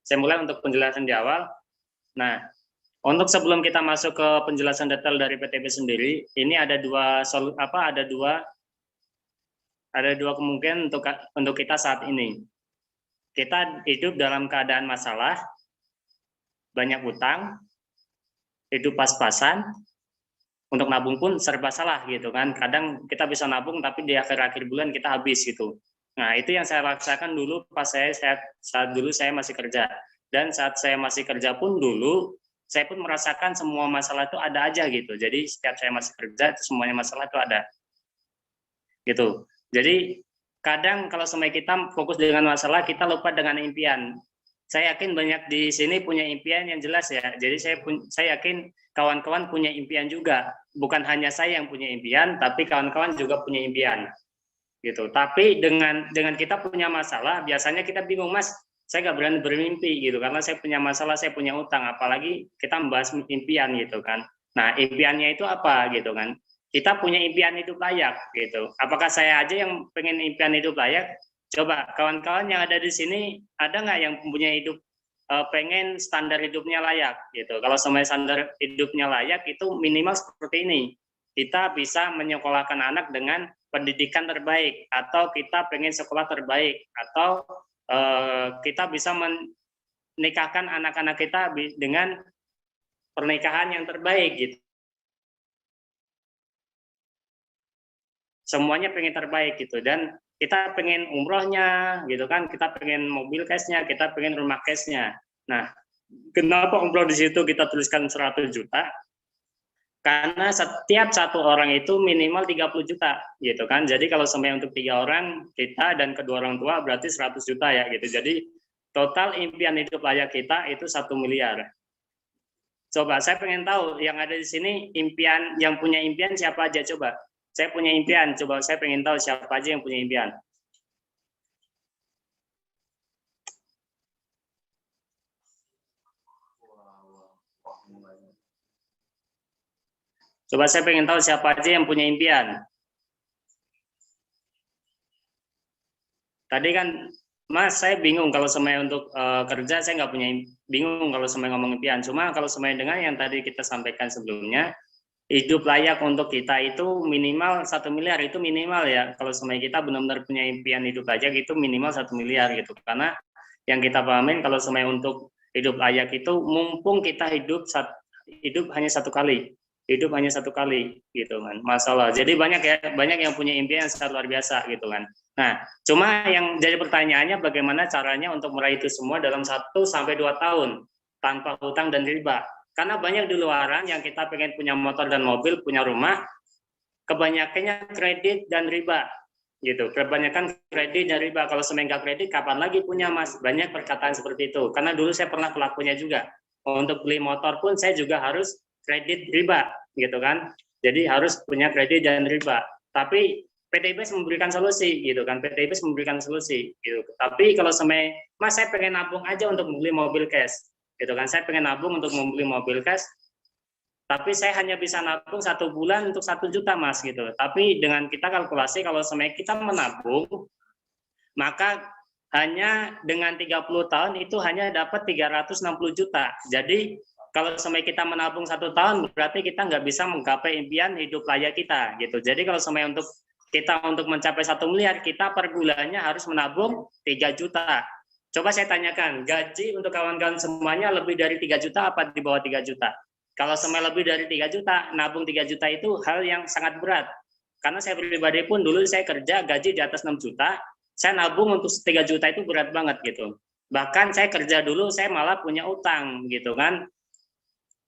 Saya mulai untuk penjelasan di awal. Nah, untuk sebelum kita masuk ke penjelasan detail dari PTB sendiri, ini ada dua kemungkinan untuk kita saat ini. Kita hidup dalam keadaan masalah, banyak utang, hidup pas-pasan, untuk nabung pun serba salah gitu kan. Kadang kita bisa nabung tapi di akhir-akhir bulan kita habis gitu. Nah, itu yang saya rasakan dulu pas saat dulu saya masih kerja. Dan saat saya masih kerja pun dulu, saya pun merasakan semua masalah itu ada aja gitu. Jadi setiap saya masih kerja, itu semuanya masalah itu ada. Gitu. Jadi kadang kalau semua kita fokus dengan masalah, kita lupa dengan impian. Saya yakin banyak di sini punya impian yang jelas ya. Jadi saya yakin kawan-kawan punya impian juga. Bukan hanya saya yang punya impian, tapi kawan-kawan juga punya impian. Gitu. Tapi dengan kita punya masalah, biasanya kita bingung, Mas, saya nggak berani bermimpi gitu, karena saya punya masalah, saya punya utang, apalagi kita membahas impian gitu kan. Nah, impiannya itu apa gitu kan? Kita punya impian hidup layak gitu. Apakah saya aja yang pengen impian hidup layak? Coba kawan-kawan yang ada di sini, ada nggak yang punya pengen standar hidupnya layak gitu? Kalau semuanya standar hidupnya layak itu minimal seperti ini. Kita bisa menyekolahkan anak dengan pendidikan terbaik, atau kita pengen sekolah terbaik, atau kita bisa menikahkan anak-anak kita dengan pernikahan yang terbaik gitu. Semuanya pengen terbaik gitu, dan kita pengen umrohnya gitu kan, kita pengen mobil cashnya, kita pengen rumah cashnya. Nah, kenapa umroh di situ kita tuliskan 100 juta? Karena setiap satu orang itu minimal 30 juta gitu kan. Jadi kalau semuanya untuk 3 orang, kita dan kedua orang tua berarti 100 juta ya gitu. Jadi total impian hidup layak kita itu 1 miliar. Coba saya pengen tahu yang ada di sini impian, yang punya impian siapa aja coba. Saya punya impian, coba saya pengen tahu siapa aja yang punya impian. Coba saya pengen tahu siapa aja yang punya impian. Tadi kan, Mas, saya bingung kalau semuanya untuk kerja, saya nggak punya, bingung kalau semuanya ngomong impian. Cuma kalau semuanya dengan yang tadi kita sampaikan sebelumnya, hidup layak untuk kita itu minimal 1 miliar, itu minimal ya. Kalau semuanya kita benar-benar punya impian hidup layak itu minimal 1 miliar gitu. Karena yang kita pahamin kalau semuanya untuk hidup layak itu mumpung kita hidup hanya satu kali. Hidup hanya satu kali gitu kan, masalah. Jadi banyak yang punya impian yang sangat luar biasa gitu kan. Nah, cuma yang jadi pertanyaannya bagaimana caranya untuk meraih itu semua dalam 1-2 tahun tanpa hutang dan riba. Karena banyak di luaran yang kita pengen punya motor dan mobil, punya rumah, kebanyakannya kredit dan riba gitu. Kebanyakan kredit dan riba. Kalau semenggak kredit, kapan lagi punya, Mas? Banyak perkataan seperti itu. Karena dulu saya pernah pelakunya juga. Untuk beli motor pun saya juga harus kredit riba gitu kan. Jadi harus punya kredit dan riba. Tapi PTBS memberikan solusi gitu kan. PTBS memberikan solusi gitu. Tapi kalau semuanya, Mas, saya pengen nabung aja untuk membeli mobil cash gitu kan. Saya pengen nabung untuk membeli mobil cash, tapi saya hanya bisa nabung 1 bulan untuk 1 juta, Mas gitu. Tapi dengan kita kalkulasi kalau semuanya kita menabung, maka hanya dengan 30 tahun itu hanya dapat 360 juta. Jadi kalau sampai kita menabung 1 tahun, berarti kita nggak bisa menggapai impian hidup layak kita gitu. Jadi kalau sampai untuk mencapai 1 miliar, kita per bulannya harus menabung 3 juta. Coba saya tanyakan, gaji untuk kawan-kawan semuanya lebih dari 3 juta apa di bawah 3 juta? Kalau sampai lebih dari 3 juta, nabung 3 juta itu hal yang sangat berat. Karena saya pribadi pun dulu saya kerja gaji di atas 6 juta, saya nabung untuk 3 juta itu berat banget gitu. Bahkan saya kerja dulu, saya malah punya utang gitu kan.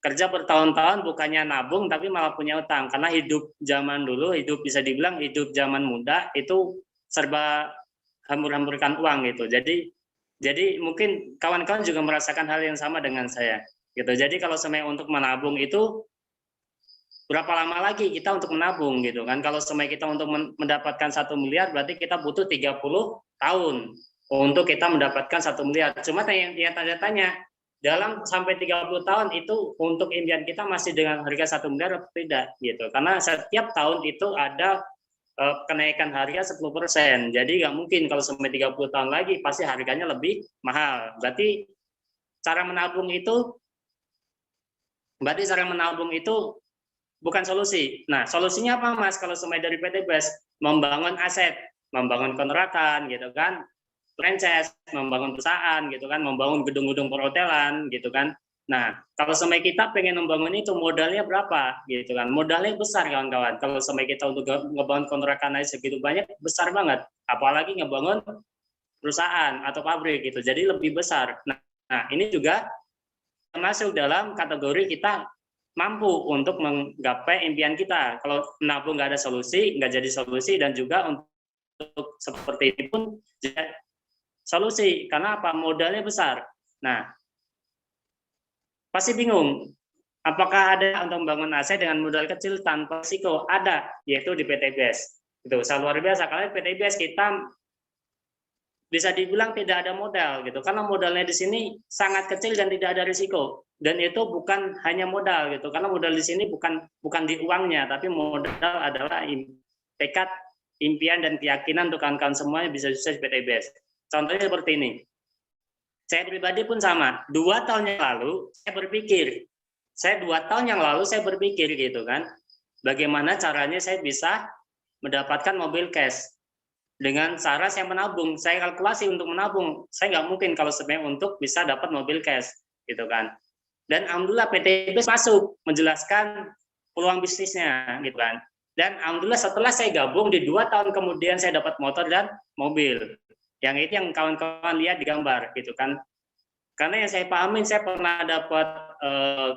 Kerja bertahun-tahun bukannya nabung tapi malah punya utang, karena hidup zaman dulu, hidup bisa dibilang hidup zaman muda itu serba hambur-hamburkan uang gitu. Jadi mungkin kawan-kawan juga merasakan hal yang sama dengan saya gitu. Jadi kalau semuanya untuk menabung itu berapa lama lagi kita untuk menabung gitu kan. Kalau semuanya kita untuk mendapatkan 1 miliar berarti kita butuh 30 tahun untuk kita mendapatkan 1 miliar. Cuma yang tanya-tanya, dalam sampai 30 tahun itu untuk impian kita masih dengan harga 1 miliar atau tidak gitu. Karena setiap tahun itu ada kenaikan harga 10%. Jadi nggak mungkin kalau sampai 30 tahun lagi pasti harganya lebih mahal. Berarti cara menabung itu, berarti cara menabung itu bukan solusi. Nah, solusinya apa, Mas? Kalau semai dari PT BES, membangun aset, membangun kontrakan, gitu kan, franchise, membangun perusahaan, gitu kan, membangun gedung-gedung perhotelan, gitu kan. Nah, kalau sampai kita pengen membangun itu, modalnya berapa, gitu kan? Modalnya besar, kawan-kawan. Kalau sampai kita untuk ngebangun kontrakan aja segitu banyak, besar banget. Apalagi ngebangun perusahaan atau pabrik, gitu. Jadi lebih besar. Nah, ini juga masuk dalam kategori kita mampu untuk menggapai impian kita. Kalau menabung nggak ada solusi, nggak jadi solusi, dan juga untuk seperti ini pun solusi. Karena apa? Modalnya besar. Nah, pasti bingung, apakah ada untuk membangun aset dengan modal kecil tanpa risiko? Ada, yaitu di PT BES. Itu sangat luar biasa. Karena PT BES kita bisa dibilang tidak ada modal, gitu. Karena modalnya di sini sangat kecil dan tidak ada risiko. Dan itu bukan hanya modal, gitu. Karena modal di sini bukan di uangnya, tapi modal adalah tekad, impian, dan keyakinan untuk kawan-kawan semuanya bisa sukses di PT BES. Contohnya seperti ini. Saya pribadi pun sama. 2 tahun yang lalu saya berpikir, 2 tahun yang lalu saya berpikir, gitu kan, bagaimana caranya saya bisa mendapatkan mobil cash dengan cara saya menabung. Saya kalkulasi untuk menabung, saya nggak mungkin kalau sebenarnya untuk bisa dapat mobil cash, gitu kan. Dan alhamdulillah PT BES masuk menjelaskan peluang bisnisnya, gitu kan. Dan alhamdulillah setelah saya gabung, di 2 tahun kemudian saya dapat motor dan mobil. Yang itu yang kawan-kawan lihat di gambar, gitu kan. Karena yang saya pahami, saya pernah dapat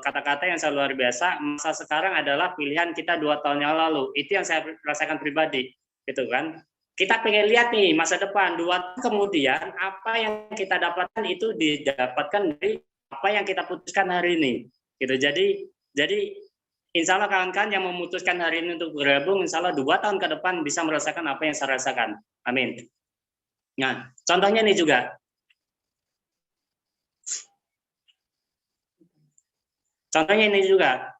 kata-kata yang sangat luar biasa. Masa sekarang adalah pilihan kita 2 tahun yang lalu. Itu yang saya rasakan pribadi, gitu kan. Kita pengen lihat nih masa depan 2 tahun kemudian, apa yang kita dapatkan itu didapatkan dari apa yang kita putuskan hari ini, gitu. Jadi insya Allah kawan-kawan yang memutuskan hari ini untuk bergabung, insya Allah 2 tahun ke depan bisa merasakan apa yang saya rasakan. Amin. Nah, contohnya nih juga. Contohnya ini juga,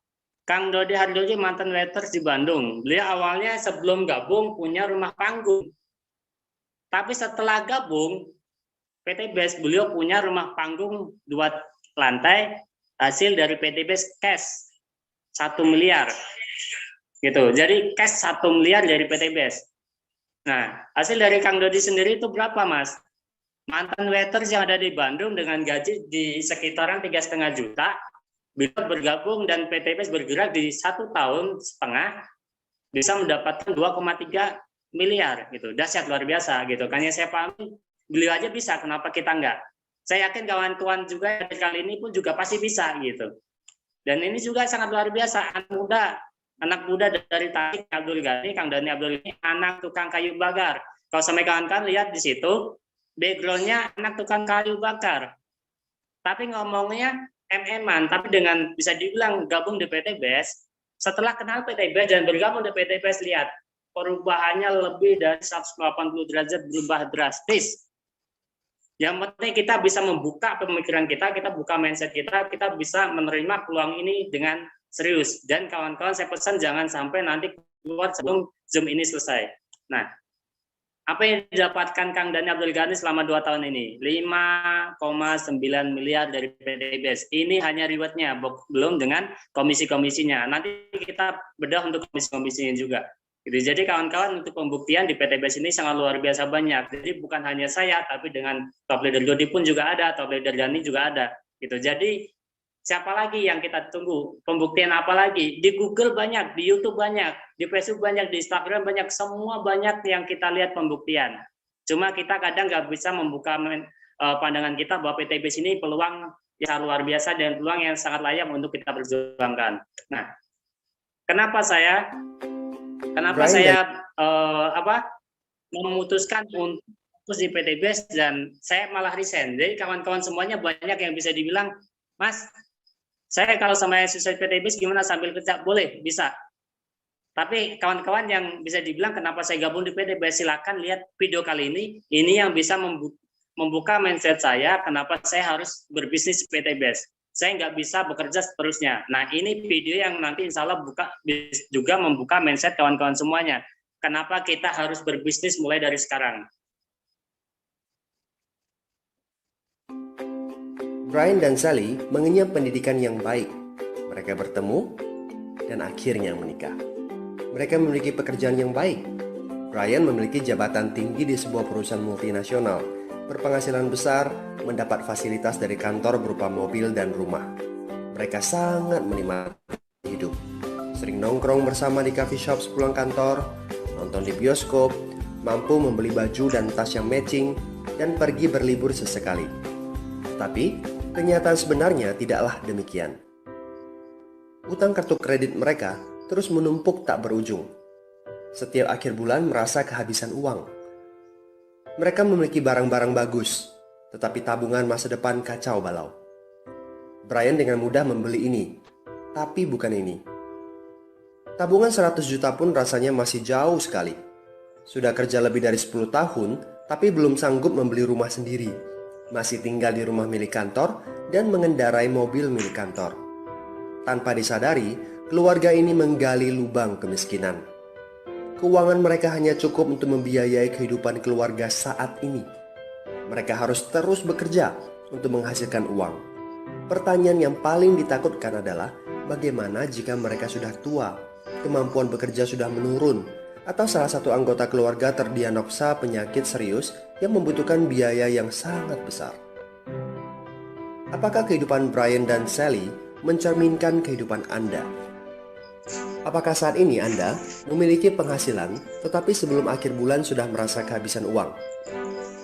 Kang Dodi Hardoji mantan waiters di Bandung. Beliau awalnya sebelum gabung punya rumah panggung. Tapi setelah gabung, PT BES, beliau punya rumah panggung 2 lantai, hasil dari PT BES cash 1 miliar. Gitu. Jadi cash 1 miliar dari PT BES. Nah, hasil dari Kang Dodi sendiri itu berapa, Mas? Mantan waiters yang ada di Bandung dengan gaji di sekitaran 3,5 juta, bila bergabung dan PT BES bergerak di 1,5 tahun bisa mendapatkan 2,3 miliar, gitu. Dahsyat, luar biasa, gitu. Kan yang saya pahami, beliau aja bisa, kenapa kita enggak? Saya yakin kawan-kawan juga kali ini pun juga pasti bisa, gitu. Dan ini juga sangat luar biasa, anak muda dari Tasik, Abdul Ghani, Kang Dani Abdul Ghani, anak tukang kayu bakar. Kalau sampai kawan-kawan lihat di situ, backgroundnya anak tukang kayu bakar. Tapi ngomongnya MM-an, tapi dengan bisa dibilang gabung di PT BES, setelah kenal PT BES dan bergabung di PT BES, lihat perubahannya lebih dari 180 derajat, berubah drastis. Yang penting kita bisa membuka pemikiran kita buka mindset kita bisa menerima peluang ini dengan serius. Dan kawan-kawan saya pesan jangan sampai nanti keluar sebelum Zoom ini selesai. Nah, apa yang didapatkan Kang Dani Abdul Ghani selama 2 tahun ini? 5,9 miliar dari PT BES. Ini hanya rewardnya, belum dengan komisi-komisinya. Nanti kita bedah untuk komisi-komisinya juga. Jadi kawan-kawan untuk pembuktian di PT BES ini sangat luar biasa banyak. Jadi bukan hanya saya, tapi dengan top leader Dodi pun juga ada, top leader Dani juga ada. Gitu. Jadi siapa lagi yang kita tunggu? Pembuktian apa lagi? Di Google banyak, di YouTube banyak, di Facebook banyak, di Instagram banyak, semua banyak yang kita lihat pembuktian. Cuma kita kadang nggak bisa membuka pandangan kita bahwa PT BES ini peluang yang luar biasa dan peluang yang sangat layak untuk kita perjuangkan. Nah, kenapa saya memutuskan untuk fokus di PT BES dan saya malah resign. Jadi kawan-kawan semuanya banyak yang bisa dibilang, Mas, saya kalau sama sukses PT BES gimana sambil kerja? Boleh, bisa. Tapi kawan-kawan yang bisa dibilang kenapa saya gabung di PT BES, silakan lihat video kali ini yang bisa membuka mindset saya kenapa saya harus berbisnis di PT BES. Saya nggak bisa bekerja seterusnya. Nah, ini video yang nanti insya Allah juga membuka mindset kawan-kawan semuanya. Kenapa kita harus berbisnis mulai dari sekarang. Brian dan Sally mengenyam pendidikan yang baik. Mereka bertemu dan akhirnya menikah. Mereka memiliki pekerjaan yang baik. Brian memiliki jabatan tinggi di sebuah perusahaan multinasional, berpenghasilan besar, mendapat fasilitas dari kantor berupa mobil dan rumah. Mereka sangat menikmati hidup. Sering nongkrong bersama di coffee shop sepulang kantor, nonton di bioskop, mampu membeli baju dan tas yang matching, dan pergi berlibur sesekali. Tetapi, kenyataan sebenarnya tidaklah demikian. Utang kartu kredit mereka terus menumpuk tak berujung. Setiap akhir bulan merasa kehabisan uang. Mereka memiliki barang-barang bagus, tetapi tabungan masa depan kacau balau. Brian dengan mudah membeli ini, tapi bukan ini. Tabungan 100 juta pun rasanya masih jauh sekali. Sudah kerja lebih dari 10 tahun, tapi belum sanggup membeli rumah sendiri. Masih tinggal di rumah milik kantor dan mengendarai mobil milik kantor. Tanpa disadari, keluarga ini menggali lubang kemiskinan. Keuangan mereka hanya cukup untuk membiayai kehidupan keluarga saat ini. Mereka harus terus bekerja untuk menghasilkan uang. Pertanyaan yang paling ditakutkan adalah bagaimana jika mereka sudah tua, kemampuan bekerja sudah menurun, atau salah satu anggota keluarga terdiagnosa penyakit serius yang membutuhkan biaya yang sangat besar. Apakah kehidupan Brian dan Sally mencerminkan kehidupan Anda? Apakah saat ini Anda memiliki penghasilan tetapi sebelum akhir bulan sudah merasa kehabisan uang?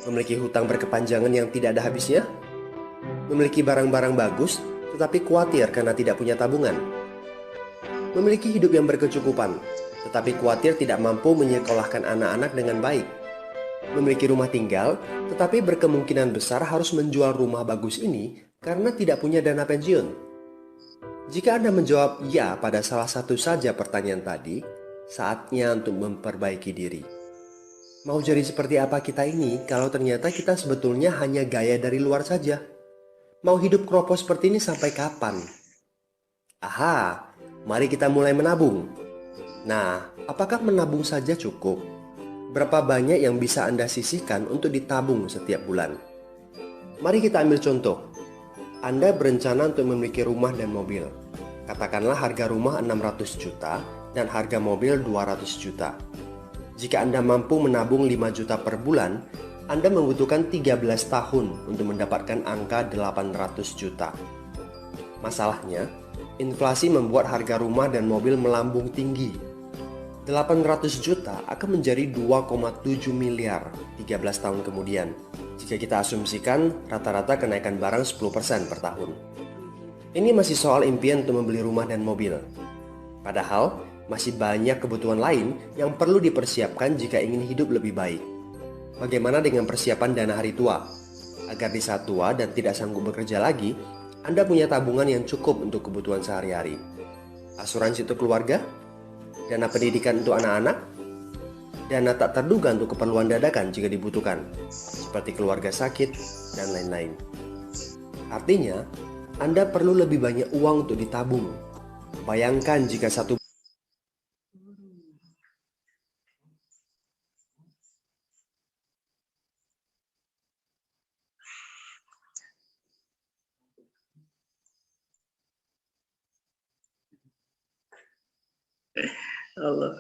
Memiliki hutang berkepanjangan yang tidak ada habisnya? Memiliki barang-barang bagus tetapi khawatir karena tidak punya tabungan? Memiliki hidup yang berkecukupan tetapi khawatir tidak mampu menyekolahkan anak-anak dengan baik? Memiliki rumah tinggal tetapi berkemungkinan besar harus menjual rumah bagus ini karena tidak punya dana pensiun? Jika Anda menjawab ya pada salah satu saja pertanyaan tadi, saatnya untuk memperbaiki diri. Mau jadi seperti apa kita ini kalau ternyata kita sebetulnya hanya gaya dari luar saja? Mau hidup kropos seperti ini sampai kapan? Aha, mari kita mulai menabung. Nah, apakah menabung saja cukup? Berapa banyak yang bisa Anda sisihkan untuk ditabung setiap bulan? Mari kita ambil contoh. Anda berencana untuk memiliki rumah dan mobil. Katakanlah harga rumah 600 juta dan harga mobil 200 juta. Jika Anda mampu menabung 5 juta per bulan, Anda membutuhkan 13 tahun untuk mendapatkan angka 800 juta. Masalahnya, inflasi membuat harga rumah dan mobil melambung tinggi. 800 juta akan menjadi 2,7 miliar 13 tahun kemudian jika kita asumsikan rata-rata kenaikan barang 10% per tahun. Ini masih soal impian untuk membeli rumah dan mobil. Padahal masih banyak kebutuhan lain yang perlu dipersiapkan jika ingin hidup lebih baik. Bagaimana dengan persiapan dana hari tua? Agar di saat tua dan tidak sanggup bekerja lagi, Anda punya tabungan yang cukup untuk kebutuhan sehari-hari. Asuransi untuk keluarga? Dana pendidikan untuk anak-anak, dana tak terduga untuk keperluan dadakan jika dibutuhkan, seperti keluarga sakit, dan lain-lain. Artinya, Anda perlu lebih banyak uang untuk ditabung. Bayangkan jika satu Allah.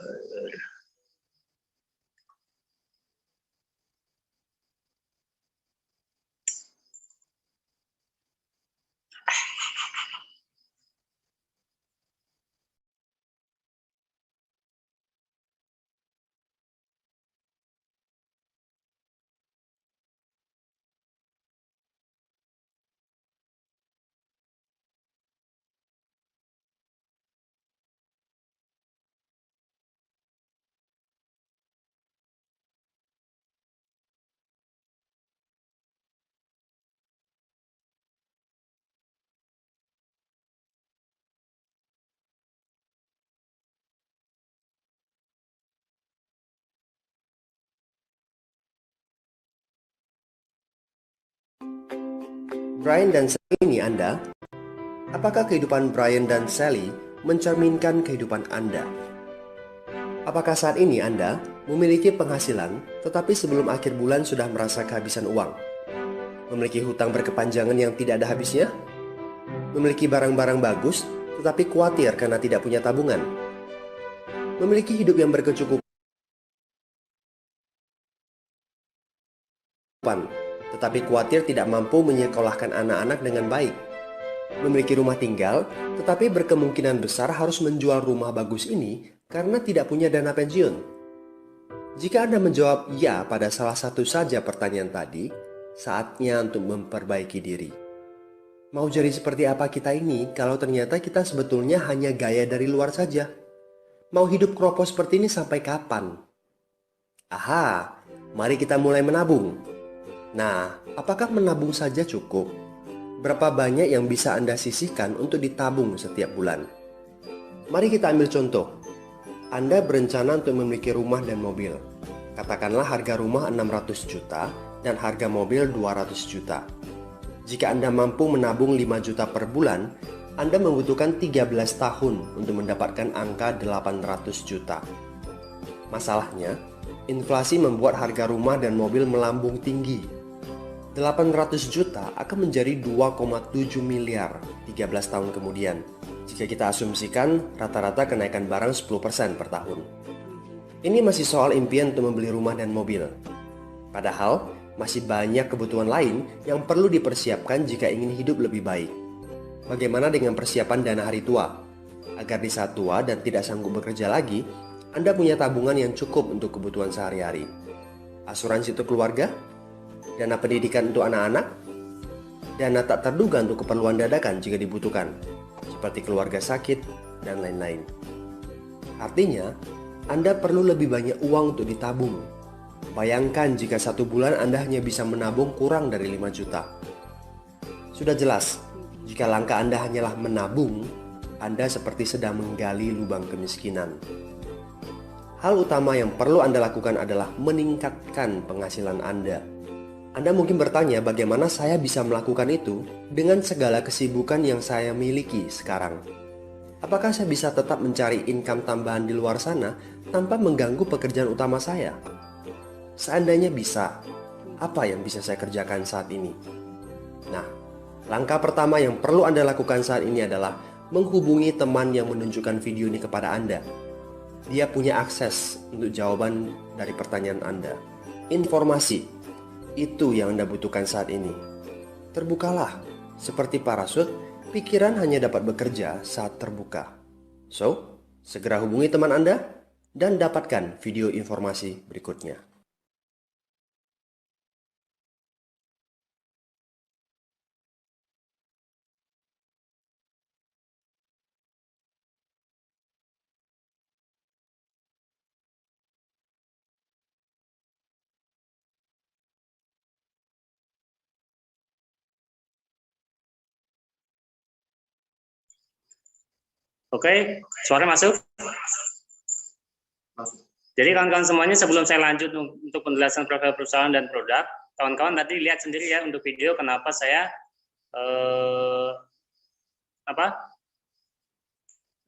Brian dan Sally ini Anda, apakah kehidupan Brian dan Sally mencerminkan kehidupan Anda? Apakah saat ini Anda memiliki penghasilan tetapi sebelum akhir bulan sudah merasa kehabisan uang? Memiliki hutang berkepanjangan yang tidak ada habisnya? Memiliki barang-barang bagus, tetapi khawatir karena tidak punya tabungan? Memiliki hidup yang berkecukupan, tetapi khawatir tidak mampu menyekolahkan anak-anak dengan baik? Memiliki rumah tinggal, tetapi berkemungkinan besar harus menjual rumah bagus ini karena tidak punya dana pensiun? Jika Anda menjawab ya pada salah satu saja pertanyaan tadi, saatnya untuk memperbaiki diri. Mau jadi seperti apa kita ini kalau ternyata kita sebetulnya hanya gaya dari luar saja? Mau hidup kropos seperti ini sampai kapan? Aha, mari kita mulai menabung. Nah, apakah menabung saja cukup? Berapa banyak yang bisa Anda sisihkan untuk ditabung setiap bulan? Mari kita ambil contoh. Anda berencana untuk memiliki rumah dan mobil. Katakanlah harga rumah 600 juta dan harga mobil 200 juta. Jika Anda mampu menabung 5 juta per bulan, Anda membutuhkan 13 tahun untuk mendapatkan angka 800 juta. Masalahnya, inflasi membuat harga rumah dan mobil melambung tinggi. 800 juta akan menjadi 2,7 miliar 13 tahun kemudian, jika kita asumsikan rata-rata kenaikan barang 10% per tahun. Ini masih soal impian untuk membeli rumah dan mobil. Padahal, masih banyak kebutuhan lain yang perlu dipersiapkan jika ingin hidup lebih baik. Bagaimana dengan persiapan dana hari tua? Agar di saat tua dan tidak sanggup bekerja lagi, Anda punya tabungan yang cukup untuk kebutuhan sehari-hari. Asuransi untuk keluarga? Dana pendidikan untuk anak-anak? Dana tak terduga untuk keperluan dadakan jika dibutuhkan, seperti keluarga sakit dan lain-lain. Artinya, Anda perlu lebih banyak uang untuk ditabung. Bayangkan jika satu bulan Anda hanya bisa menabung kurang dari 5 juta. Sudah jelas, jika langkah Anda hanyalah menabung, Anda seperti sedang menggali lubang kemiskinan. Hal utama yang perlu Anda lakukan adalah meningkatkan penghasilan Anda. Anda mungkin bertanya bagaimana saya bisa melakukan itu dengan segala kesibukan yang saya miliki sekarang. Apakah saya bisa tetap mencari income tambahan di luar sana tanpa mengganggu pekerjaan utama saya? Seandainya bisa, apa yang bisa saya kerjakan saat ini? Nah, langkah pertama yang perlu Anda lakukan saat ini adalah menghubungi teman yang menunjukkan video ini kepada Anda. Dia punya akses untuk jawaban dari pertanyaan Anda. Informasi, itu yang Anda butuhkan saat ini. Terbukalah, seperti parasut, pikiran hanya dapat bekerja saat terbuka. So, segera hubungi teman Anda dan dapatkan video informasi berikutnya. Oke, suara masuk? Jadi kawan-kawan semuanya, sebelum saya lanjut untuk penjelasan profil perusahaan dan produk, kawan-kawan tadi lihat sendiri ya untuk video kenapa saya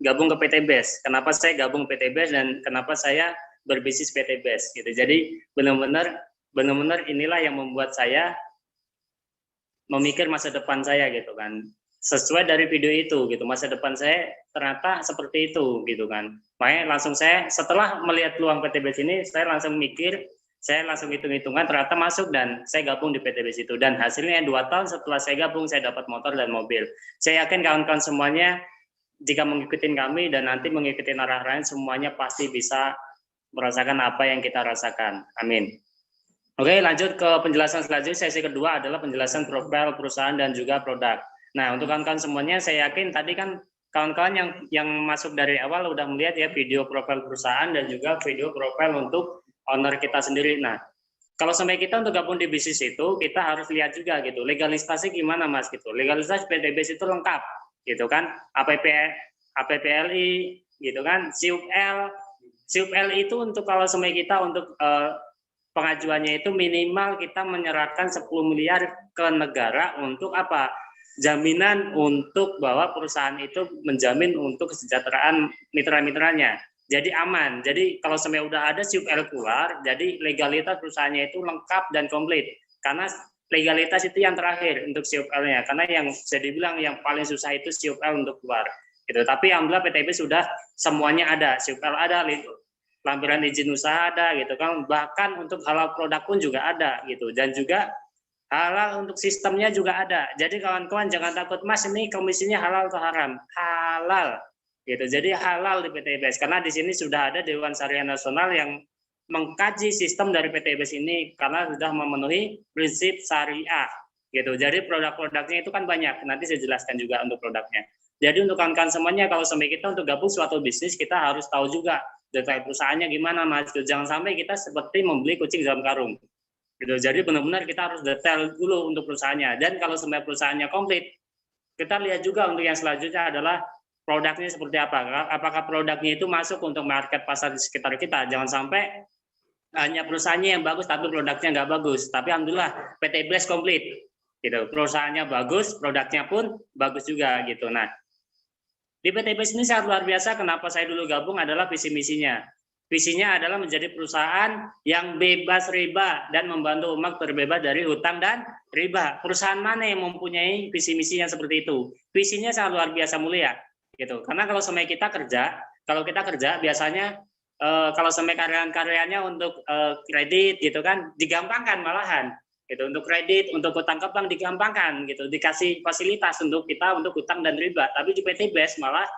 gabung ke PT BES. Kenapa saya gabung PT BES dan kenapa saya berbisnis PT BES gitu. Jadi benar-benar inilah yang membuat saya memikir masa depan saya gitu kan. Sesuai dari video itu gitu, masa depan saya ternyata seperti itu gitu kan. Makanya langsung saya setelah melihat peluang PT BES ini, saya langsung mikir, saya langsung hitung-hitungan ternyata masuk dan saya gabung di PT BES itu. Dan hasilnya 2 tahun setelah saya gabung, saya dapat motor dan mobil. Saya yakin kawan-kawan semuanya jika mengikuti kami dan nanti mengikuti arah-arahan, semuanya pasti bisa merasakan apa yang kita rasakan. Amin. Oke, lanjut ke penjelasan selanjutnya. Sesi kedua adalah penjelasan profil perusahaan dan juga produk. Nah, untuk kawan-kawan semuanya, saya yakin tadi kan kawan-kawan yang masuk dari awal udah melihat ya video profil perusahaan dan juga video profil untuk owner kita sendiri. Nah, kalau sampai kita untuk gabung di bisnis itu, kita harus lihat juga gitu, legalisasi gimana Mas gitu. Legalitas PT BES itu lengkap gitu kan, APPLI gitu kan, SIUPL itu untuk kalau sampai kita untuk pengajuannya itu minimal kita menyerahkan 10 miliar ke negara untuk apa? Jaminan untuk bahwa perusahaan itu menjamin untuk kesejahteraan mitra-mitranya. Jadi aman. Jadi kalau sampai udah ada SIUPL keluar, jadi legalitas perusahaannya itu lengkap dan komplit. Karena legalitas itu yang terakhir untuk COPL-nya, karena yang bisa dibilang yang paling susah itu COPL untuk keluar. Gitu. Tapi alhamdulillah PTB sudah semuanya ada, COPL ada, lampiran izin usaha ada, gitu kan. Bahkan untuk halal produk pun juga ada, gitu. Dan juga halal untuk sistemnya juga ada. Jadi kawan-kawan jangan takut, Mas ini komisinya halal atau haram? Halal, gitu. Jadi halal di PTBS karena di sini sudah ada Dewan Syariah Nasional yang mengkaji sistem dari PTBS ini karena sudah memenuhi prinsip syariah, gitu. Jadi produk-produknya itu kan banyak. Nanti saya jelaskan juga untuk produknya. Jadi untuk kawan-kawan semuanya, kalau sampai kita untuk gabung suatu bisnis, kita harus tahu juga detail perusahaannya gimana, Mas. Jangan sampai kita seperti membeli kucing dalam karung. Gitu. Jadi benar-benar kita harus detail dulu untuk perusahaannya. Dan kalau sampai perusahaannya komplit, kita lihat juga untuk yang selanjutnya adalah produknya seperti apa. Apakah produknya itu masuk untuk market pasar di sekitar kita. Jangan sampai hanya perusahaannya yang bagus, tapi produknya nggak bagus. Tapi alhamdulillah PTBS komplit. Gitu. Perusahaannya bagus, produknya pun bagus juga. Gitu. Nah, di PTBS ini sangat luar biasa. Kenapa saya dulu gabung adalah visi misinya. Visinya adalah menjadi perusahaan yang bebas riba dan membantu umat terbebas dari hutang dan riba. Perusahaan mana yang mempunyai visi misi yang seperti itu? Visinya sangat luar biasa mulia, gitu. Karena kalau sampai kita kerja, biasanya kalau sampai karyawan-karyanya untuk kredit, gitu kan, digampangkan malahan. Gitu. Untuk kredit, untuk hutang ke bank digampangkan, gitu. Dikasih fasilitas untuk kita untuk hutang dan riba. Tapi di PTBS malah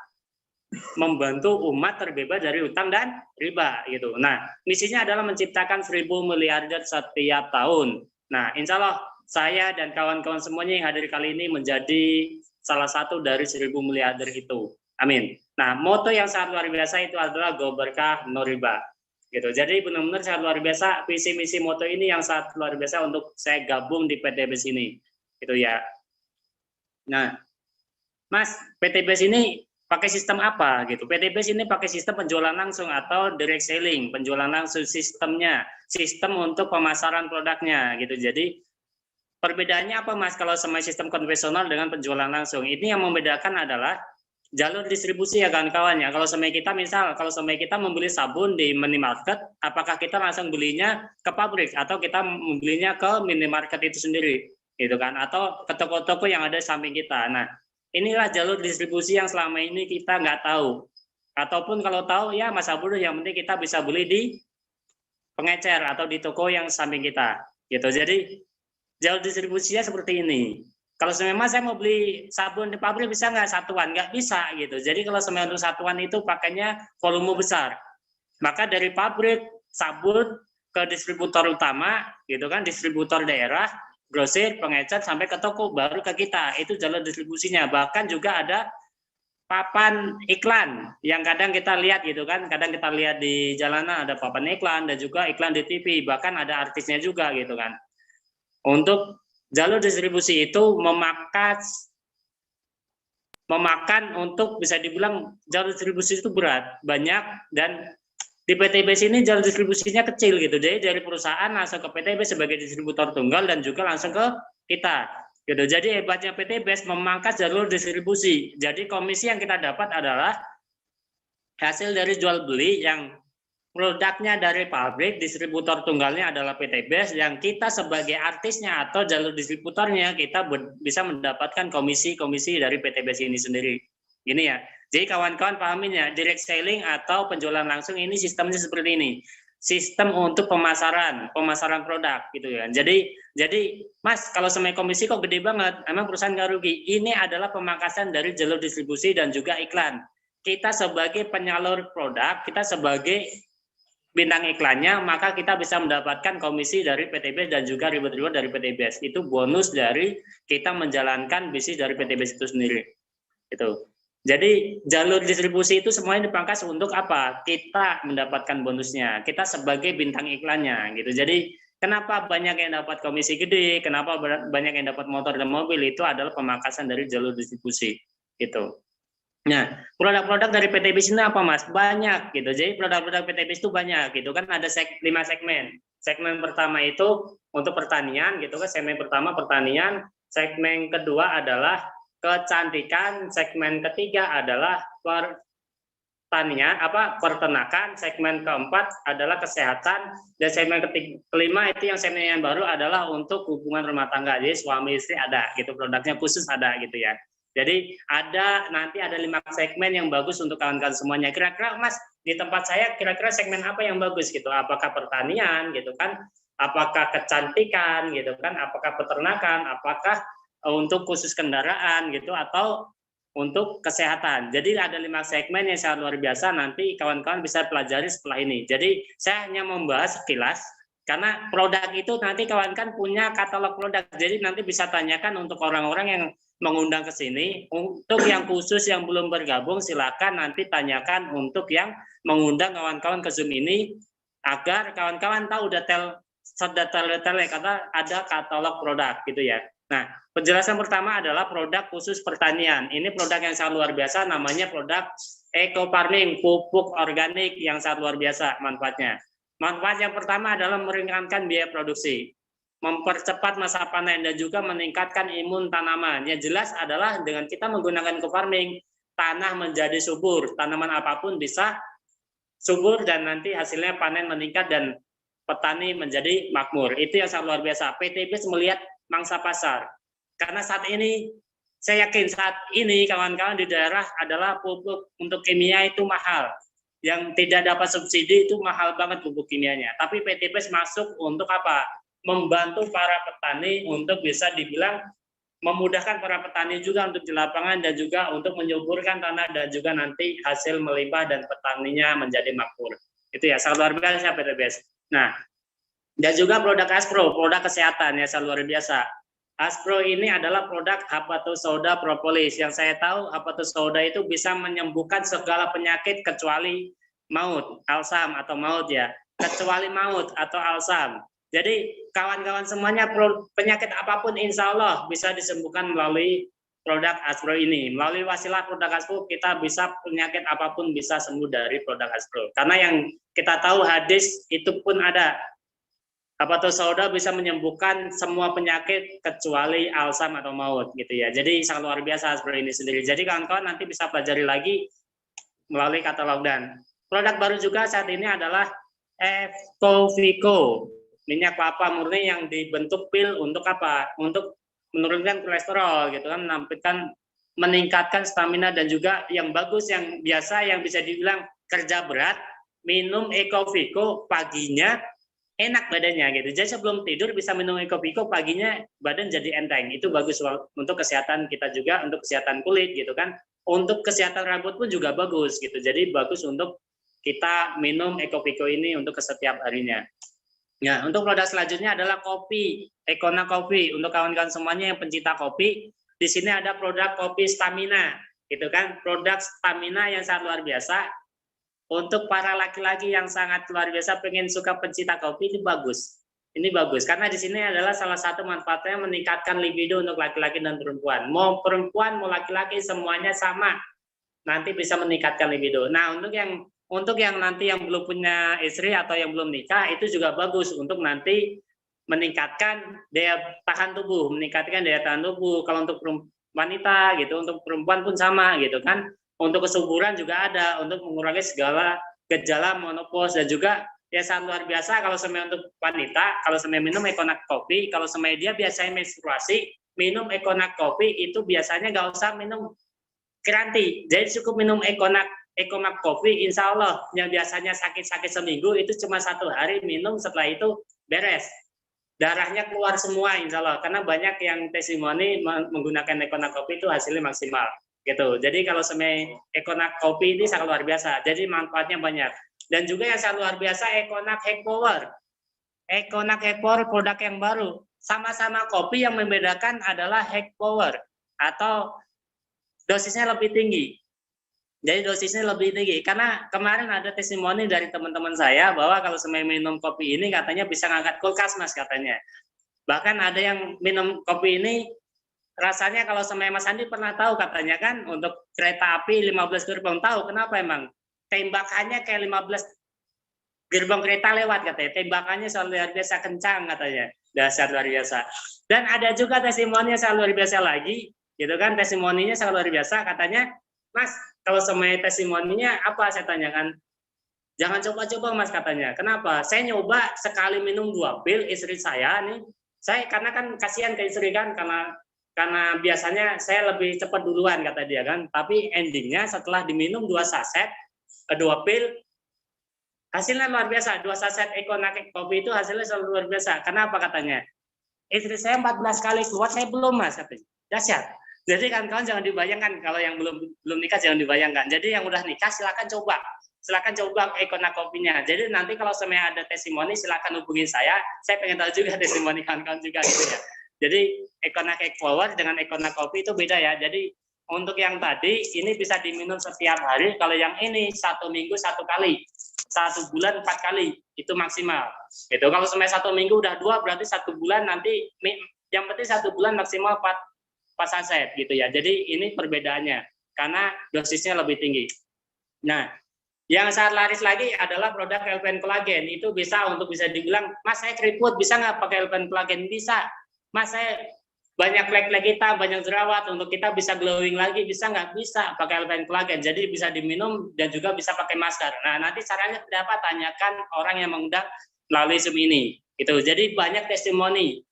membantu umat terbebas dari hutang dan riba, gitu. Nah, misinya adalah menciptakan 1.000 miliarder setiap tahun. Nah, insya Allah saya dan kawan-kawan semuanya yang hadir kali ini menjadi salah satu dari 1.000 miliarder itu. Amin. Nah, moto yang sangat luar biasa itu adalah go berkah no riba. Gitu. Jadi benar-benar sangat luar biasa visi misi moto ini yang sangat luar biasa untuk saya gabung di PTBS ini. Gitu ya. Nah, Mas, PTBS ini pakai sistem apa gitu? PTBS ini pakai sistem penjualan langsung atau direct selling, penjualan langsung sistemnya, sistem untuk pemasaran produknya gitu. Jadi perbedaannya apa, Mas, kalau sama sistem konvensional dengan penjualan langsung? Ini yang membedakan adalah jalur distribusi ya kawan-kawannya. Kalau sama kita misal, kalau sama kita membeli sabun di minimarket, apakah kita langsung belinya ke pabrik atau kita membelinya ke minimarket itu sendiri, gitu kan? Atau ke toko-toko yang ada di samping kita. Nah, inilah jalur distribusi yang selama ini kita nggak tahu. Ataupun kalau tahu ya masa bodoh, yang penting kita bisa beli di pengecer atau di toko yang samping kita. Gitu. Jadi jalur distribusinya seperti ini. Kalau memang saya mau beli sabun di pabrik bisa nggak satuan? Nggak bisa gitu. Jadi kalau untuk satuan itu pakainya volume besar. Maka dari pabrik sabun ke distributor utama, gitu kan, distributor daerah, grosir, pengecer sampai ke toko baru ke kita. Itu jalur distribusinya. Bahkan juga ada papan iklan yang kadang kita lihat gitu kan, kadang kita lihat di jalanan ada papan iklan dan juga iklan di TV, bahkan ada artisnya juga gitu kan. Untuk jalur distribusi itu memakan untuk bisa dibilang jalur distribusi itu berat, banyak, dan di PTBS ini jalur distribusinya kecil gitu. Jadi dari perusahaan langsung ke PTBS sebagai distributor tunggal dan juga langsung ke kita. Gitu. Jadi hebatnya PTBS memangkas jalur distribusi. Jadi komisi yang kita dapat adalah hasil dari jual beli yang produknya dari pabrik, distributor tunggalnya adalah PTBS, yang kita sebagai artisnya atau jalur distributornya kita bisa mendapatkan komisi-komisi dari PTBS ini sendiri. Ini ya. Jadi kawan-kawan pahamin ya, direct selling atau penjualan langsung ini sistemnya seperti ini. Sistem untuk pemasaran produk gitu ya. Jadi Mas, kalau sama komisi kok gede banget, emang perusahaan nggak rugi? Ini adalah pemangkasan dari jalur distribusi dan juga iklan. Kita sebagai penyalur produk, kita sebagai bintang iklannya, maka kita bisa mendapatkan komisi dari PTBS dan juga reward dari PTBS. Itu bonus dari kita menjalankan bisnis dari PTBS itu sendiri. Gitu. Jadi jalur distribusi itu semuanya dipangkas untuk apa? Kita mendapatkan bonusnya. Kita sebagai bintang iklannya gitu. Jadi kenapa banyak yang dapat komisi gede, kenapa banyak yang dapat motor dan mobil, itu adalah pemangkasan dari jalur distribusi gitu. Nah, produk-produk dari PTBS ini apa, Mas? Banyak gitu. Jadi produk-produk PTBS itu banyak gitu kan, ada 5 segmen. Segmen pertama itu untuk pertanian gitu kan, segmen pertama pertanian, segmen kedua adalah kecantikan, segmen ketiga adalah pertanian, peternakan, segmen keempat adalah kesehatan, dan segmen kelima itu yang segmen yang baru adalah untuk hubungan rumah tangga. Jadi suami istri ada gitu, produknya khusus ada gitu ya. Jadi nanti ada 5 segmen yang bagus untuk kawan-kawan semuanya. Kira-kira Mas, di tempat saya kira-kira segmen apa yang bagus gitu? Apakah pertanian gitu kan? Apakah kecantikan gitu kan? Apakah peternakan? Apakah untuk khusus kendaraan gitu, atau untuk kesehatan. Jadi ada 5 segmen yang sangat luar biasa, nanti kawan-kawan bisa pelajari setelah ini. Jadi saya hanya membahas sekilas, karena produk itu nanti kawan-kawan punya katalog produk. Jadi nanti bisa tanyakan untuk orang-orang yang mengundang ke sini. Untuk yang khusus yang belum bergabung, silakan nanti tanyakan untuk yang mengundang kawan-kawan ke Zoom ini, agar kawan-kawan tahu detail-detailnya, karena ada katalog produk gitu ya. Nah, penjelasan pertama adalah produk khusus pertanian. Ini produk yang sangat luar biasa, namanya produk eco farming, pupuk organik yang sangat luar biasa manfaatnya. Manfaat yang pertama adalah meringankan biaya produksi, mempercepat masa panen, dan juga meningkatkan imun tanaman. Yang jelas adalah dengan kita menggunakan eco farming, tanah menjadi subur, tanaman apapun bisa subur, dan nanti hasilnya panen meningkat dan petani menjadi makmur. Itu yang sangat luar biasa. PTBS melihat mangsa pasar. Karena saat ini, saya yakin saat ini kawan-kawan di daerah adalah pupuk untuk kimia itu mahal. Yang tidak dapat subsidi itu mahal banget pupuk kimianya. Tapi PTBS masuk untuk apa? Membantu para petani untuk bisa dibilang memudahkan para petani juga untuk di lapangan, dan juga untuk menyuburkan tanah, dan juga nanti hasil melimpah dan petaninya menjadi makmur. Itu ya, sangat luar biasa PTBS. Nah, dan juga produk Aspro, produk kesehatan ya, sangat luar biasa. Aspro ini adalah produk Hapatus Sauda Propolis. Yang saya tahu Hapatus Sauda itu bisa menyembuhkan segala penyakit kecuali maut, alsam atau maut ya. Kecuali maut atau alsam. Jadi kawan-kawan semuanya penyakit apapun insya Allah bisa disembuhkan melalui produk Aspro ini. Melalui wasilah produk Aspro kita bisa penyakit apapun bisa sembuh dari produk Aspro. Karena yang kita tahu hadis itu pun ada. Hapatus Sauda bisa menyembuhkan semua penyakit kecuali alsam atau maut gitu ya. Jadi sangat luar biasa seperti ini sendiri. Jadi kawan-kawan nanti bisa pelajari lagi melalui katalog. Dan produk baru juga saat ini adalah Ecovico, minyak kelapa murni yang dibentuk pil untuk apa? Untuk menurunkan kolesterol gitu kan, meningkatkan stamina, dan juga yang bagus, yang biasa, yang bisa dibilang kerja berat, minum Ecovico paginya enak badannya gitu. Jadi sebelum tidur bisa minum Ecovico, paginya badan jadi enteng. Itu bagus untuk kesehatan kita juga, untuk kesehatan kulit gitu kan. Untuk kesehatan rambut pun juga bagus gitu. Jadi bagus untuk kita minum Ecovico ini untuk setiap harinya. Nah, untuk produk selanjutnya adalah kopi, Econa Coffee. Untuk kawan-kawan semuanya yang pencinta kopi, di sini ada produk kopi stamina gitu kan. Produk stamina yang sangat luar biasa. Untuk para laki-laki yang sangat luar biasa pengen suka pencinta kopi, ini bagus. Ini bagus karena di sini adalah salah satu manfaatnya meningkatkan libido untuk laki-laki dan perempuan. Mau perempuan mau laki-laki semuanya sama. Nanti bisa meningkatkan libido. Nah, untuk yang nanti yang belum punya istri atau yang belum nikah, itu juga bagus untuk nanti meningkatkan daya tahan tubuh, Kalau untuk wanita gitu, untuk perempuan pun sama gitu kan. Untuk kesuburan juga ada, untuk mengurangi segala gejala menopause, dan juga ya sangat luar biasa kalau semai untuk wanita, kalau semai minum Econa Coffee, kalau semai dia biasanya menstruasi, minum Econa Coffee itu biasanya nggak usah minum Kiranti, jadi cukup minum Econa Coffee, insya Allah yang biasanya sakit-sakit seminggu itu cuma 1 hari minum, setelah itu beres. Darahnya keluar semua insya Allah, karena banyak yang testimoni menggunakan Econa Coffee itu hasilnya maksimal. Gitu. Jadi kalau semai Econa Coffee ini sangat luar biasa. Jadi manfaatnya banyak. Dan juga yang sangat luar biasa Econa Hack Power. Econa Hack Power produk yang baru. Sama-sama kopi, yang membedakan adalah Hack Power atau dosisnya lebih tinggi. Jadi dosisnya lebih tinggi. Karena kemarin ada testimoni dari teman-teman saya bahwa kalau semai minum kopi ini katanya bisa ngangkat kulkas Mas katanya. Bahkan ada yang minum kopi ini rasanya kalau sama Mas Andi pernah tahu katanya kan untuk kereta api 15 gerbong, tahu kenapa emang? Tembakannya kayak 15 gerbong kereta lewat katanya. Tembakannya sangat luar biasa kencang katanya. Dasar luar biasa. Dan ada juga testimoni yang sangat luar biasa lagi, gitu kan? Testimoninya sangat luar biasa katanya Mas, kalau semai testimoninya apa? Saya tanyakan. Jangan coba-coba Mas katanya. Kenapa? Saya nyoba sekali minum 2 pil, istri saya nih. Saya karena kan kasihan ke istri kan, karena biasanya saya lebih cepat duluan kata dia kan. Tapi endingnya setelah diminum 2 saset, 2 pil, hasilnya luar biasa. 2 saset Econac kopi itu hasilnya selalu luar biasa. Kenapa katanya? Istri saya 14 kali keluar, saya belum Mas katanya. Dahsyat. Jadi kawan-kawan jangan dibayangkan, kalau yang belum nikah jangan dibayangkan. Jadi yang udah nikah silakan coba Econac kopinya. Jadi nanti kalau semuanya ada testimoni silakan hubungin saya pengen tahu juga testimoni kawan-kawan juga gitu ya. Jadi Econac Power dengan Econac kopi itu beda ya. Jadi untuk yang tadi ini bisa diminum setiap hari, kalau yang ini 1 minggu 1 kali, 1 bulan 4 kali itu maksimal. Itu kalau sampai 1 minggu udah 2, berarti 1 bulan nanti, yang penting 1 bulan maksimal 4 saset gitu ya. Jadi ini perbedaannya karena dosisnya lebih tinggi. Nah, yang sangat laris lagi adalah produk LPN Collagen. Itu bisa dibilang, Mas saya keriput, bisa nggak pakai LPN Collagen? Bisa. Mas saya banyak flek-flek hitam, banyak jerawat, untuk kita bisa glowing lagi, bisa nggak? Bisa pakai LPN Collagen. Jadi bisa diminum dan juga bisa pakai masker. Nah, nanti caranya dapat tanyakan orang yang mengundang melalui Zoom ini. Gitu. Jadi banyak testimoni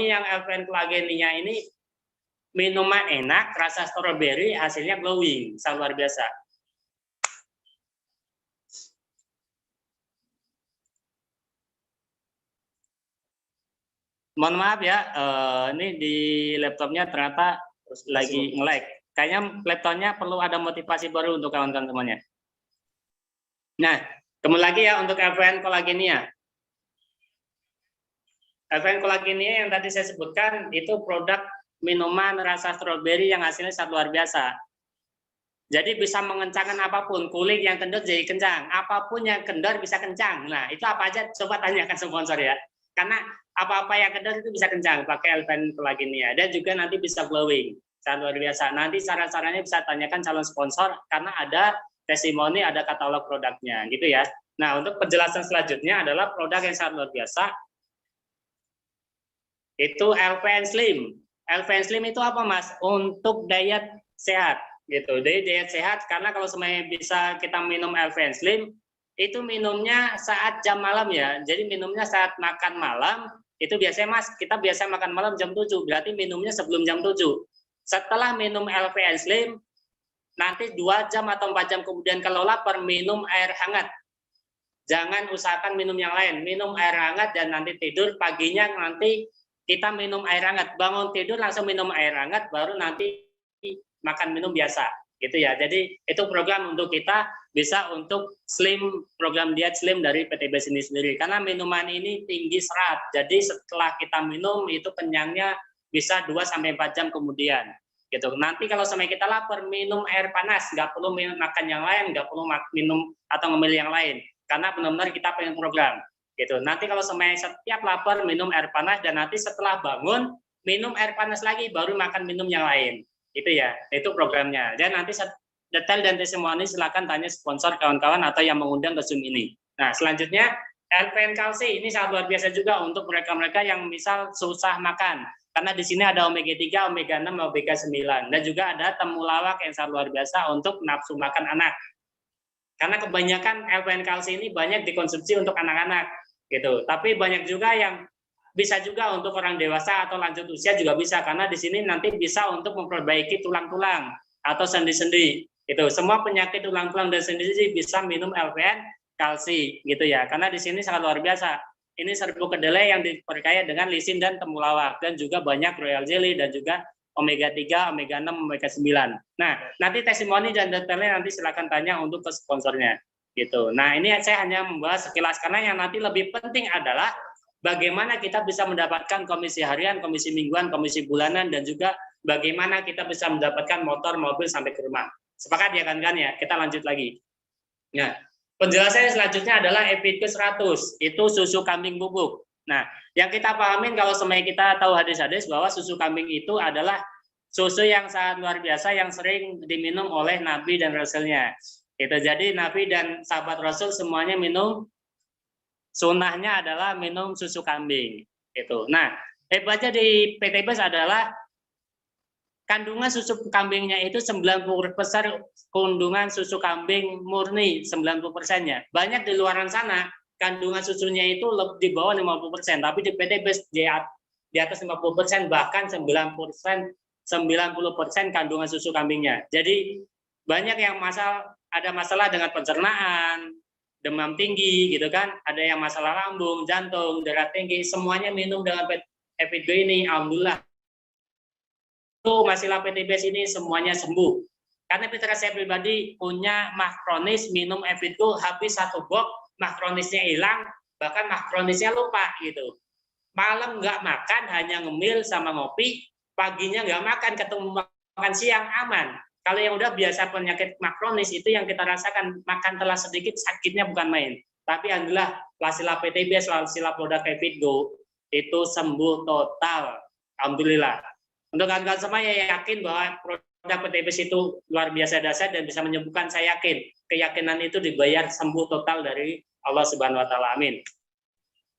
yang LPN Collagen-nya ini minuman enak, rasa stroberi, hasilnya glowing, sangat luar biasa. Mohon maaf ya, ini di laptopnya ternyata lagi nge-lag. Kayaknya laptopnya perlu ada motivasi baru untuk kawan-kawan semuanya. Nah, kembali lagi ya untuk LPN Collagenia. LPN Collagenia yang tadi saya sebutkan itu produk minuman rasa stroberi yang hasilnya sangat luar biasa. Jadi bisa mengencangkan apapun, kulit yang kendor jadi kencang, apapun yang kendor bisa kencang. Nah, itu apa aja? Coba tanyakan sponsor ya. Karena apa-apa yang kendor itu bisa kencang pakai LPN Collagenia, dan juga nanti bisa glowing, sangat luar biasa. Nanti cara-caranya bisa tanyakan calon sponsor karena ada testimoni, ada katalog produknya, gitu ya. Nah, untuk penjelasan selanjutnya adalah produk yang sangat luar biasa, itu LPN Slim. LPN Slim itu apa Mas? Untuk diet sehat, gitu. Jadi diet sehat karena kalau semuanya bisa kita minum LPN Slim, itu minumnya saat jam malam ya. Jadi minumnya saat makan malam, itu biasanya Mas, kita biasa makan malam jam 7, berarti minumnya sebelum jam 7. Setelah minum LPN Slim, nanti 2 jam atau 4 jam kemudian kalau lapar, minum air hangat. Jangan usahakan minum yang lain, minum air hangat dan nanti tidur, paginya nanti kita minum air hangat, bangun tidur langsung minum air hangat, baru nanti makan minum biasa. Gitu ya. Jadi itu program untuk kita bisa untuk slim, program diet slim dari PTBS ini sendiri. Karena minuman ini tinggi serat. Jadi setelah kita minum itu kenyangnya bisa 2-4 jam kemudian. Gitu. Nanti kalau sampai kita lapar, minum air panas, nggak perlu makan yang lain, nggak perlu minum atau memilih yang lain. Karena benar-benar kita pengen program. Gitu. Nanti kalau sampai setiap lapar minum air panas, dan nanti setelah bangun minum air panas lagi, baru makan minum yang lain. Itu ya, itu programnya. Dan nanti detail dan testimoni silakan tanya sponsor kawan-kawan atau yang mengundang ke Zoom ini. Nah, selanjutnya LPN Kalsi ini sangat luar biasa juga untuk mereka-mereka yang misal susah makan. Karena di sini ada omega 3, omega 6, omega 9, dan juga ada temulawak yang sangat luar biasa untuk nafsu makan anak. Karena kebanyakan LPN Kalsi ini banyak dikonsumsi untuk anak-anak gitu. Tapi banyak juga yang bisa juga untuk orang dewasa atau lanjut usia juga bisa, karena di sini nanti bisa untuk memperbaiki tulang-tulang atau sendi-sendi. Itu semua penyakit tulang-tulang dan sendi-sendi bisa minum LPN Kalsi gitu ya. Karena di sini sangat luar biasa. Ini serbuk kedelai yang diperkaya dengan lisin dan temulawak, dan juga banyak royal jelly dan juga omega 3, omega 6, omega 9. Nah, nanti testimoni dan detailnya nanti silakan tanya untuk ke sponsornya gitu. Nah, ini saya hanya membahas sekilas, karena yang nanti lebih penting adalah bagaimana kita bisa mendapatkan komisi harian, komisi mingguan, komisi bulanan, dan juga bagaimana kita bisa mendapatkan motor, mobil sampai ke rumah. Sepakat ya kan ya? Kita lanjut lagi. Nah, penjelasan selanjutnya adalah Epicus 100, itu susu kambing bubuk. Nah, yang kita pahamin kalau semuanya kita tahu hadis-hadis bahwa susu kambing itu adalah susu yang sangat luar biasa yang sering diminum oleh Nabi dan Rasulnya. Itu jadi Nabi dan sahabat Rasul semuanya minum, sunnahnya adalah minum susu kambing. Itu. Nah, hebatnya di PTBS adalah kandungan susu kambingnya itu 90% kandungan susu kambing murni, 90%-nya. Banyak di luaran sana kandungan susunya itu di bawah 50%, tapi di PTB di atas 50%, bahkan 90% kandungan susu kambingnya. Jadi banyak yang ada masalah dengan pencernaan, demam tinggi gitu kan, ada yang masalah lambung, jantung, darah tinggi, semuanya minum dengan Evidgo ini, alhamdulillah. Itu masalah PTBS ini semuanya sembuh. Karena mitra saya pribadi punya mah kronis, minum Evidgo habis 1 box, mah kronisnya hilang, bahkan mah kronisnya lupa gitu. Malam nggak makan, hanya ngemil sama ngopi, paginya nggak makan, ketemu makan siang aman. Kalau yang udah biasa penyakit makronis itu yang kita rasakan, makan telah sedikit sakitnya bukan main. Tapi alhamdulillah Lasila PTBS, Lasila produk Evidgo itu sembuh total. Alhamdulillah. Untuk kawan-kawan semua yang yakin bahwa produk PTBS itu luar biasa dahsyat dan bisa menyembuhkan, saya yakin. Keyakinan itu dibayar sembuh total dari Allah Subhanahu wa taala. Amin.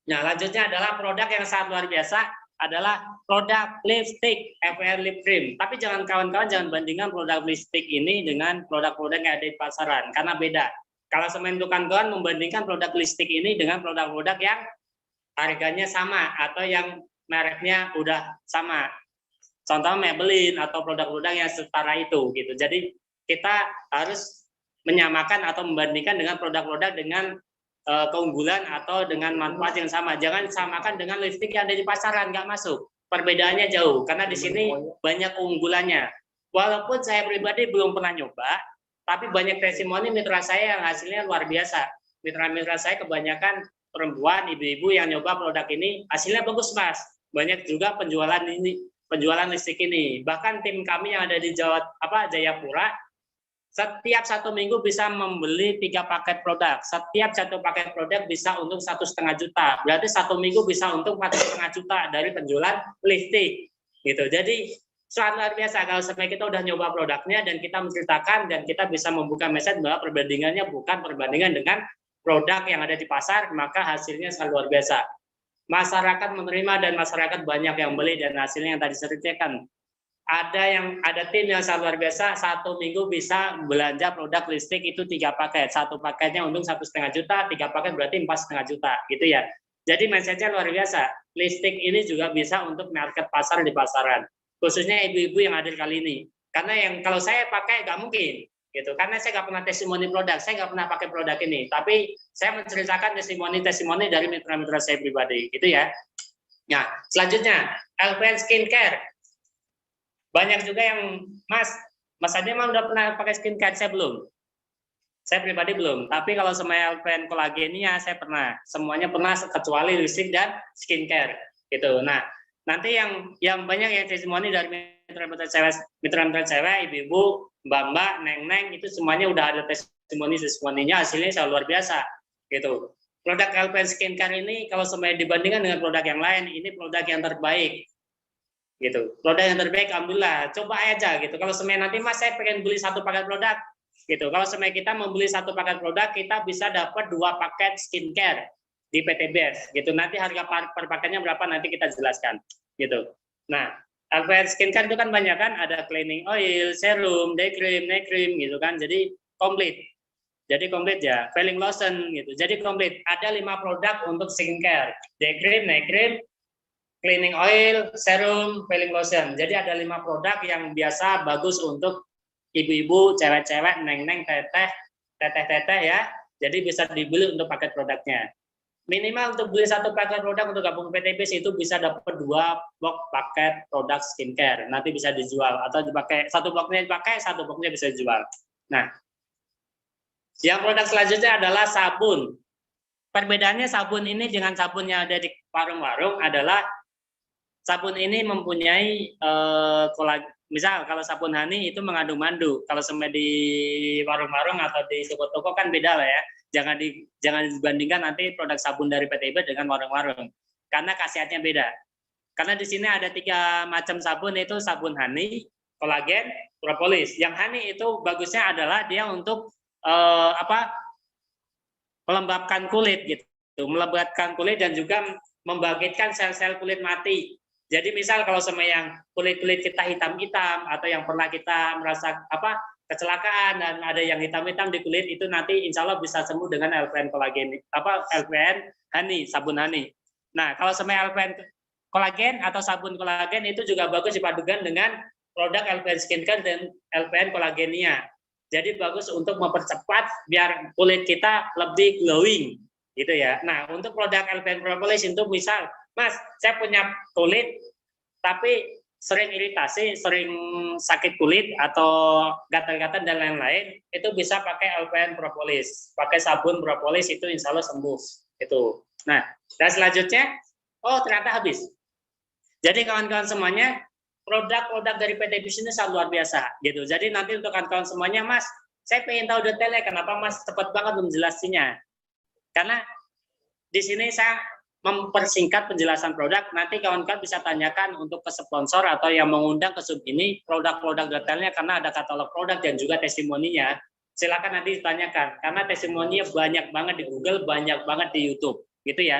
Nah, lanjutnya adalah produk yang sangat luar biasa, adalah produk lipstick FR Lip Cream. Tapi kawan-kawan jangan bandingkan produk lipstick ini dengan produk-produk yang ada di pasaran, karena beda. Kalau kawan-kawan membandingkan produk lipstick ini dengan produk-produk yang harganya sama atau yang mereknya udah sama. Contoh Maybelline atau produk-produk yang setara itu gitu. Jadi kita harus menyamakan atau membandingkan dengan produk-produk dengan keunggulan atau dengan manfaat yang sama. Jangan samakan dengan lipstick yang ada di pasaran, nggak masuk. Perbedaannya jauh, karena di sini banyak keunggulannya. Walaupun saya pribadi belum pernah nyoba, tapi banyak testimoni mitra saya yang hasilnya luar biasa. Mitra-mitra saya kebanyakan perempuan, ibu-ibu yang nyoba produk ini, hasilnya bagus, Mas. Banyak juga penjualan lipstick ini. Bahkan tim kami yang ada di Jayapura, setiap 1 minggu bisa membeli 3 paket produk. Setiap 1 paket produk bisa untung 1,5 juta. Berarti 1 minggu bisa untung 4,5 juta dari penjualan lipstick. Gitu. Jadi sangat luar biasa kalau sampai kita udah nyoba produknya dan kita menceritakan dan kita bisa membuka message bahwa perbandingannya bukan perbandingan dengan produk yang ada di pasar, maka hasilnya sangat luar biasa. Masyarakat menerima dan masyarakat banyak yang beli dan hasilnya yang tadi saya ceritakan. Ada tim yang sangat luar biasa, 1 minggu bisa belanja produk lipstick itu 3 paket, 1 paketnya untung 1,5 juta, 3 paket berarti 4,5 juta, gitu ya. Jadi message-nya luar biasa. Lipstick ini juga bisa untuk market pasar di pasaran, khususnya ibu-ibu yang hadir kali ini. Karena yang kalau saya pakai nggak mungkin, gitu. Karena saya nggak pernah testimoni produk, saya nggak pernah pakai produk ini. Tapi saya menceritakan testimoni dari mitra-mitra saya pribadi, gitu ya. Nah, selanjutnya LPN Skincare. Banyak juga yang, Mas Adi emang udah pernah pakai skincare? Saya belum. Saya pribadi belum. Tapi kalau sama LPN kolagenia saya pernah. Semuanya pernah kecuali lipstick dan skincare. Gitu. Nah, nanti yang banyak yang testimoni dari mitra-mitra cewek, ibu-ibu, mbak-mbak, neng-neng, itu semuanya udah ada testimoninya, hasilnya sangat luar biasa. Gitu. Produk LPN Skincare ini kalau semuanya dibandingkan dengan produk yang lain, ini produk yang terbaik. Gitu, produk yang terbaik, alhamdulillah. Coba aja gitu. Kalau semuanya nanti Mas saya pengen beli 1 paket produk, gitu. Kalau semuanya kita membeli 1 paket produk, kita bisa dapat 2 paket skincare di PTBS, gitu. Nanti harga per paketnya berapa nanti kita jelaskan, gitu. Nah, LPN Skincare itu kan banyak kan, ada cleaning oil, serum, day cream, night cream, gitu kan. Jadi komplit. Jadi komplit ya, filling lotion gitu. Jadi komplit. Ada 5 produk untuk skincare, day cream, night cream, cleaning oil, serum, filling lotion. Jadi ada 5 produk yang biasa bagus untuk ibu-ibu, cewek-cewek, neng-neng, teteh ya. Jadi bisa dibeli untuk paket produknya. Minimal untuk beli 1 paket produk untuk gabung PTBS itu bisa dapat 2 box paket produk skincare. Nanti bisa dijual atau dipakai 1 boxnya dipakai, 1 boxnya bisa dijual. Nah, yang produk selanjutnya adalah sabun. Perbedaannya sabun ini dengan sabun yang ada di warung-warung adalah sabun ini mempunyai misal kalau sabun Hani itu mengandung madu. Kalau sampai di warung-warung atau di toko-toko kan beda lah ya. Jangan dibandingkan nanti produk sabun dari PTB dengan warung-warung. Karena khasiatnya beda. Karena di sini ada 3 macam sabun, itu sabun Hani, kolagen, propolis. Yang Hani itu bagusnya adalah dia untuk melembabkan kulit gitu. Melembabkan kulit dan juga membangkitkan sel-sel kulit mati. Jadi misal kalau sama yang kulit-kulit kita hitam-hitam atau yang pernah kita merasa kecelakaan dan ada yang hitam-hitam di kulit, itu nanti insya Allah bisa sembuh dengan LPN kolagen, LPN Honey, sabun Honey. Nah, kalau sama LPN kolagen atau sabun kolagen itu juga bagus dipadukan dengan produk LPN Skincare dan LPN Kolagenia. Jadi bagus untuk mempercepat biar kulit kita lebih glowing, gitu ya. Nah, untuk produk LPN Propolis itu misal, Mas, saya punya kulit tapi sering iritasi, sering sakit kulit atau gatal-gatal dan lain-lain, itu bisa pakai LPN Propolis, pakai sabun Propolis, itu insya Allah sembuh. Itu. Nah, dan selanjutnya, oh ternyata habis. Jadi kawan-kawan semuanya, produk-produk dari PT Bis ini sangat luar biasa, gitu. Jadi nanti untuk kawan-kawan semuanya, Mas, saya pengen tahu detailnya, kenapa Mas cepat banget menjelasinya? Karena di sini saya mempersingkat penjelasan produk, nanti kawan-kawan bisa tanyakan untuk ke sponsor atau yang mengundang ke sub ini produk-produk detailnya, karena ada katalog produk dan juga testimoninya. Silakan nanti ditanyakan, karena testimoninya banyak banget di Google, banyak banget di YouTube, gitu ya.